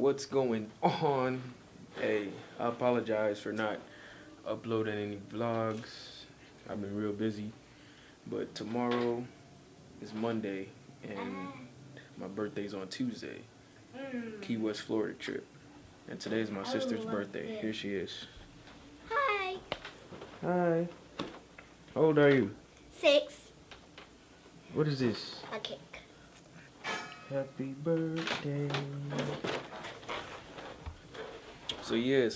What's going on? Hey, I apologize for not uploading any vlogs. I've been real busy, but tomorrow is Monday and my birthday's on Tuesday. Key West, Florida trip. And today's my sister's birthday. Here she is. Hi. Hi. How old are you? 6. What is this? A cake. Happy birthday. So yeah,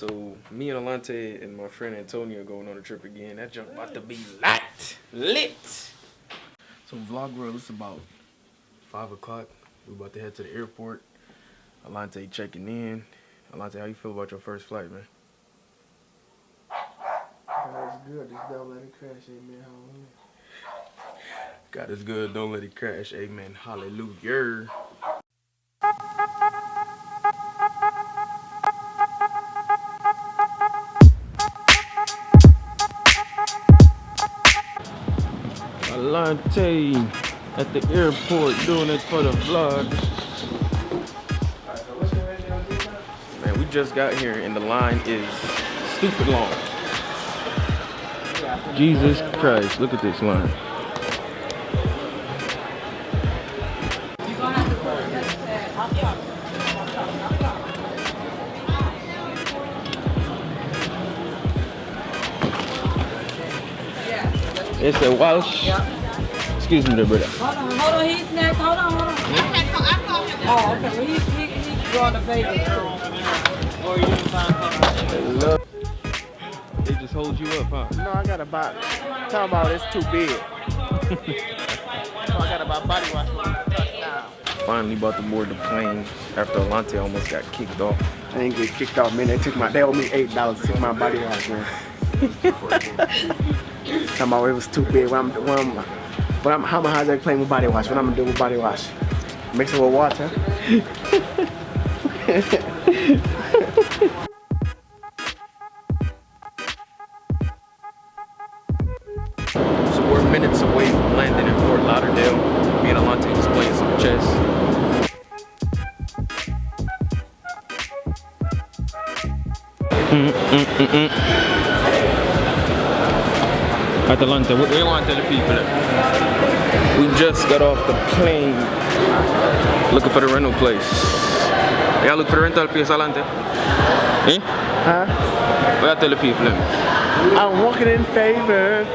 me and Alante and my friend Antonio are going on a trip again. That junk about to be lit. So vlog world, it's about 5 o'clock. We're about to head to the airport. Alante checking in. Alante, how you feel about your first flight, man? God is good. Just don't let it crash. Amen. Hallelujah. God is good. Don't let it crash. Amen. Hallelujah. Alante at the airport doing it for the vlog. Man, we just got here and the line is stupid long. Jesus Christ, look at this line. It's a Walsh. Yeah. Excuse me there, brother. Hold on, he's next. Hold on. Oh, okay. Well, he's drawing the baby. Hello. They just hold you up, huh? No, I got a body. Talking about it's too big. So I got about body wash when I touch down. Finally about to board the plane after Alante almost got kicked off. I didn't get kicked off, man. They owed me $8 to take my body wash, man. Talking about it was too big. How am I hydrate claim with body wash? What I'm gonna do with body wash? Mix it with water. So we're minutes away from landing in Fort Lauderdale. Me and Alante just playing some chess. At Alante, what do you want to tell the people? We just got off the plane looking for the rental place. Y'all look for the rental place, Alante? Eh? Huh? What you tell the people? I'm walking in favor.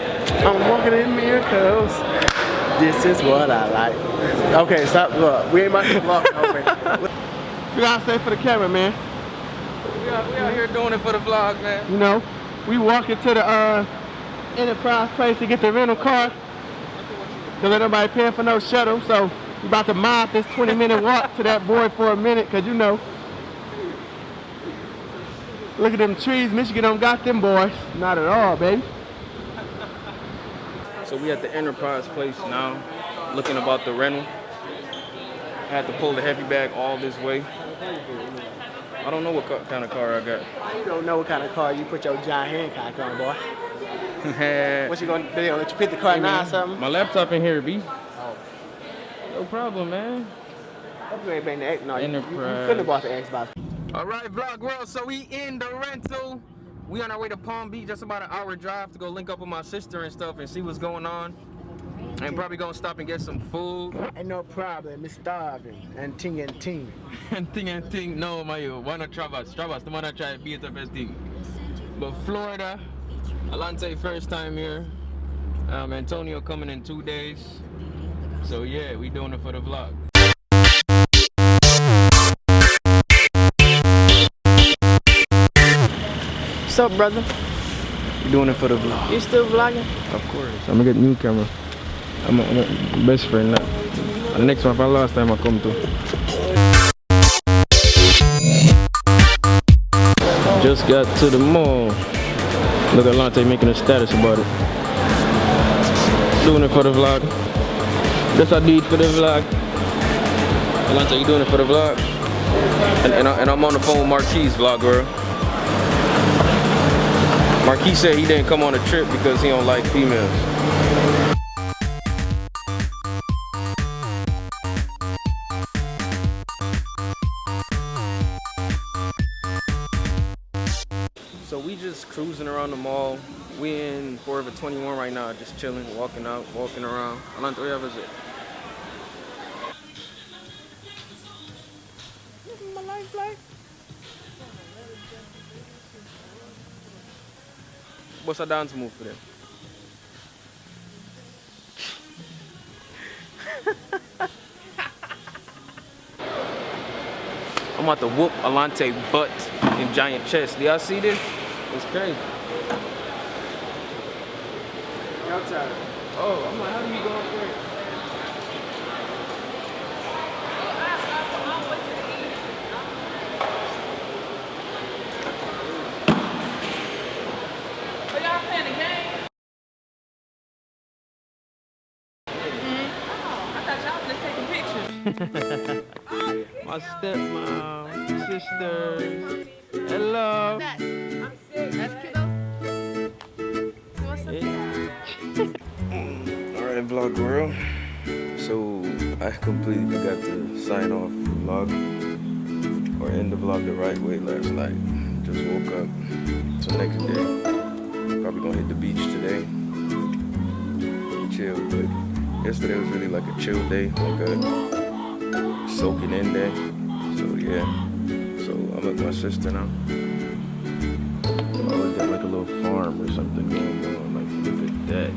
I'm walking in miracles. This is what I like. Okay, stop. Look, we ain't about to vlog over. You gotta say for the camera, man. We out here doing it for the vlog, man. You know, we walking to the Enterprise place to get the rental car. Cause ain't nobody paying for no shuttle, so we about to mob this 20-minute walk to that boy for a minute, cause you know. Look at them trees. Michigan don't got them boys. Not at all, baby. So we at the Enterprise place now, looking about the rental. I had to pull the heavy bag all this way. I don't know what kind of car I got. You don't know what kind of car you put your John Hancock on, boy. What you gonna do? Let you pick the car now or something? My laptop in here, B. Oh. No problem, man. Hope you ain't been the X. No, Enterprise. You couldn't have bought the Xbox. All right, vlog world. So we in the rental. We on our way to Palm Beach, just about an hour drive to go link up with my sister and stuff and see what's going on. And probably gonna stop and get some food. Ain't no problem. It's starving and ting. And thing. No, my wanna Travis, the one I try to beat up thing. But Florida, Alante first time here. Antonio coming in 2 days. So yeah, we doing it for the vlog. What's up, brother? We doing it for the vlog. You still vlogging? Of course. I'm gonna get a new camera. I'm my best friend now. The next one, for the last time I come to. Just got to the mall. Look at Alante making a status about it. Doing it for the vlog. That's what I did for the vlog. Alante, you doing it for the vlog? And I'm on the phone with Marquis, vlog girl. Marquis said he didn't come on a trip because he don't like females. the mall. We in Forever 21 right now, just chilling, walking out, walking around. Alante, where is it? My life, like. What's a dance move for them? I'm about to whoop Alante butt and giant chest. Do y'all see this? It's crazy. Outside. Oh, I'm like, how do you go up there? Are y'all playing a game? I thought y'all was just taking pictures. My stepmom, sisters, hello. That's kiddo. Alright, vlog world. So I completely forgot to sign off the vlog or end the vlog the right way last night. Just woke up. So next day, probably gonna hit the beach today. Chill, but yesterday was really like a chill day, like a soaking in day. So yeah. So I'm with my sister now. I always got like a little farm or something going on. Like look at that.